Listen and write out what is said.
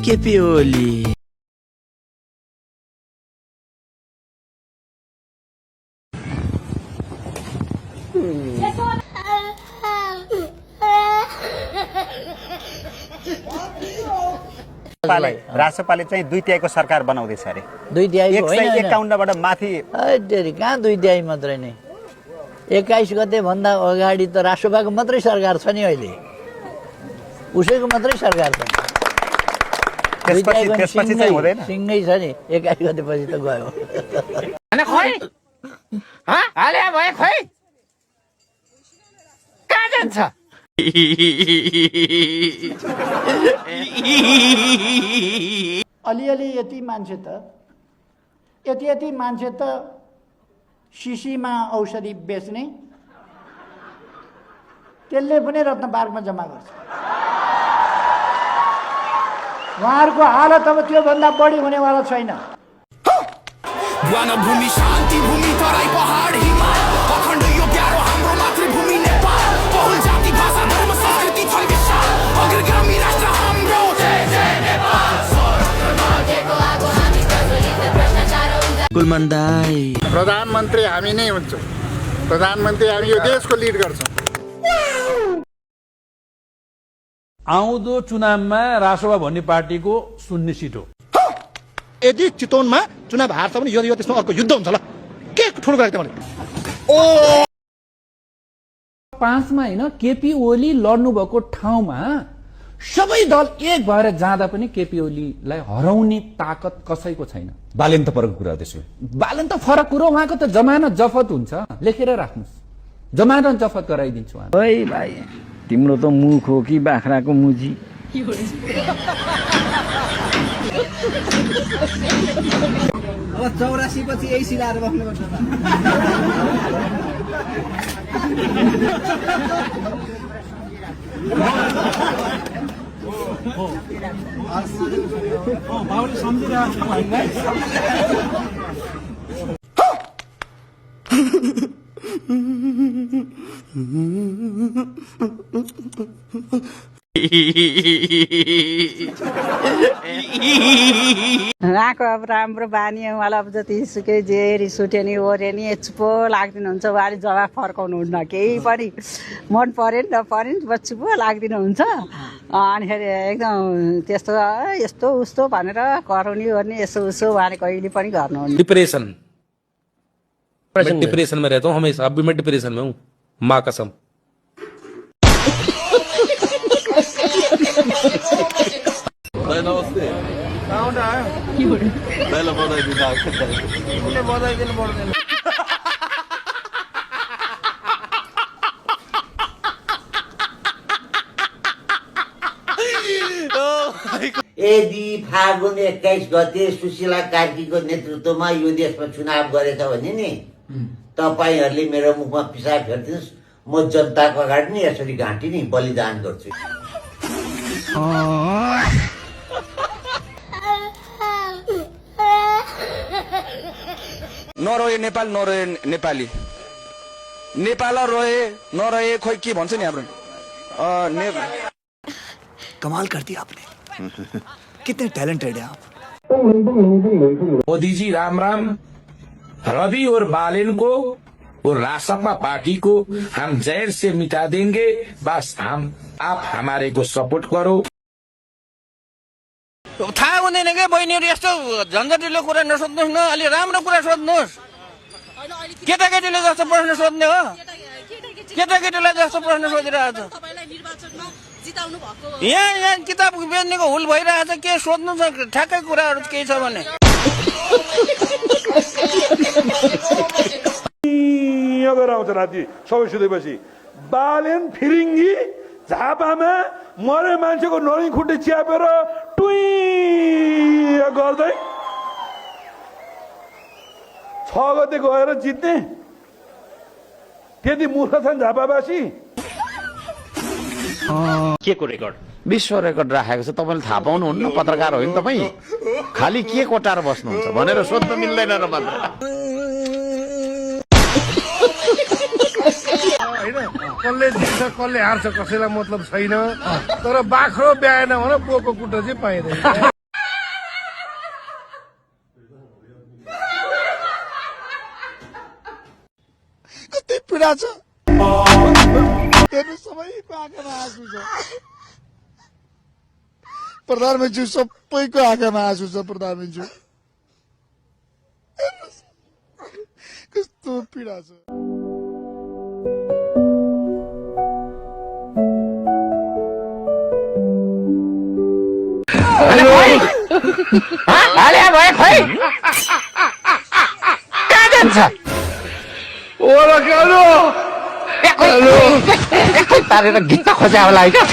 केपी ओली। राष्ट्रपाले चाहिँ 2 तिहाईको सरकार बनाउँदैछ अरे। 2 तिहाईको होइन 151बाट माथि। अरे कहाँ 2 तिहाई मात्रै नै, 21 गते भन्दा अगाडि त राष्ट्रपाको मात्रै सरकार छ नि, अहिले उसैको मात्रै सरकार छ। त्यसपछि चाहिँ हुँदैन, सिंगै छ नि, 21 गते पछि त गयो। कहाँ जान्छ? अलिअलि यति मान्छे त शिशीमा औषधि बेच्ने, त्यसले पनि रत्नपार्कमा जम्मा गर्छ। उहाँहरूको हालत अब त्योभन्दा बढी हुनेवाला छैन। वनभूमि शान्ति भूमि तराई पहाड हिमाल अखण्ड यो प्यारो हाम्रो मातृभूमि नेपाल। बहुल जाति भाषा धर्म संस्कृति छ विशाल अग्रगामी राष्ट्र हाम्रो। जय जय नेपाल। कुलमान दाई, प्रधानमन्त्री हामी नै हुन्छौँ, प्रधानमन्त्री हामी यो देशको लिड गर्छौँ। आउँदो चुनावमा राष्ट्रपा भन्ने पार्टीको 0 सिट हो। यदि चितवनमा चुनाव हार्छ भने यो त्यसमा अर्को युद्ध हुन्छ। ल के ठुलो कुरा मैले 5 मा होइन, केपी ओली लड्नु भएको ठाउँमा सबै दल एक भएर जाँदा पनि केपी ओलीलाई हराउने ताकत कसैको छैन। बालेन त फरक कुरा हो, त्यसो बालन त फरक कुरो, उहाँको त जमानत जफत हुन्छ, लेखेर राख्नुहोस्, जमानत जफत गराइदिन्छु उहाँ। ओइ भाइ, तिम्रो त मुख हो कि बाख्राको मुजी? अब 84 पछि यही सिलाएर बस्नुपर्छ त। उहाँको अब राम्रो बानी उहाँलाई अब जतिसुकै जे रिस उठ्यो नि ओर्यो नि चुपो लाग्दिनुहुन्छ। उहाँले जवाफ फर्काउनुहुन्न, केही पनि मन पऱ्यो नि नपऱ्यो नि बस चुपो लाग्दिनुहुन्छ। अनि फेरि एकदम त्यस्तो यस्तो उस्तो भनेर कराउने गर्ने यसो उसो उहाँले कहिले पनि गर्नुहुन्न। डिप्रेशन में रहता हूँ हमेशा, अब भी मैं डिप्रेशन में हूँ, माँ कसम। नमस्ते। यदि फागुन 21 गते सुशीला कार्कीको नेतृत्वमा यो देशमा चुनाव गरेछ भने नि तपाईहरूले मेरो मुखमा पिसाब फेर्दिनुहोस्, म जनताको अगाडि नि यसरी घाँटी नि बलिदान गर्छु। नरहे नेपाल नरहे नेपाली, नेपाल रहे नरहे खोइ के भन्छ नि हाम्रो। कमाल कर दिया आपने, कितने टैलेंटेड है आप। मोदी जी राम राम। रवि और बालेन को और रासपा पार्टी को हम जहर से मिटा देंगे, बस आप हमारे को सपोर्ट करो। थाहा हुँदैन क्या बहिनीहरू, यस्तो झन्झटिलो कुरा नसोध्नुहोस् न, अलि राम्रो कुरा सोध्नुहोस्। केटाकेटीले जस्तो प्रश्न सोध्ने हो, केटाकेटीलाई जस्तो प्रश्न सोधिरहेको छ। यहाँ किताब बेच्नेको हुल भइरहेछ, के सोध्नु छ ठ्याक्कै कुराहरू केही छ भने। गरेर आउँछ राति सबै सुतेपछि। बालेन फिरिङ्गी झापामा मरे मान्छेको नरिङ खुट्टे च्यापेर टुई गर्दै 6 गते गएर जित्ने, त्यति मूर्ख छन् झापावासी। के को रेकर्ड? विश्व रेकर्ड राखेको छ। तपाईँले थाहा पाउनुहुन्न, पत्रकार होइन तपाईँ, खालि के कोटाएर बस्नुहुन्छ भनेर सोध्न मिल्दैन र मात्र। कसले जित्छ कसले हार्छ कसैलाई मतलब छैन तर बाख्रो ब्याएन भने पोको कुटो चाहिँ पाइँदैन कति पीडा छ हेर्नु सबैको आँखामा आँसु छ प्रधानमन्त्री सबैको आँखामा आँसु छ प्रधानमन्त्री कस्तो पीडा छ हाल्या भयो खै कहाँ जान्छ ओला कालो एकै पारेर गीत खोजा होला है क्या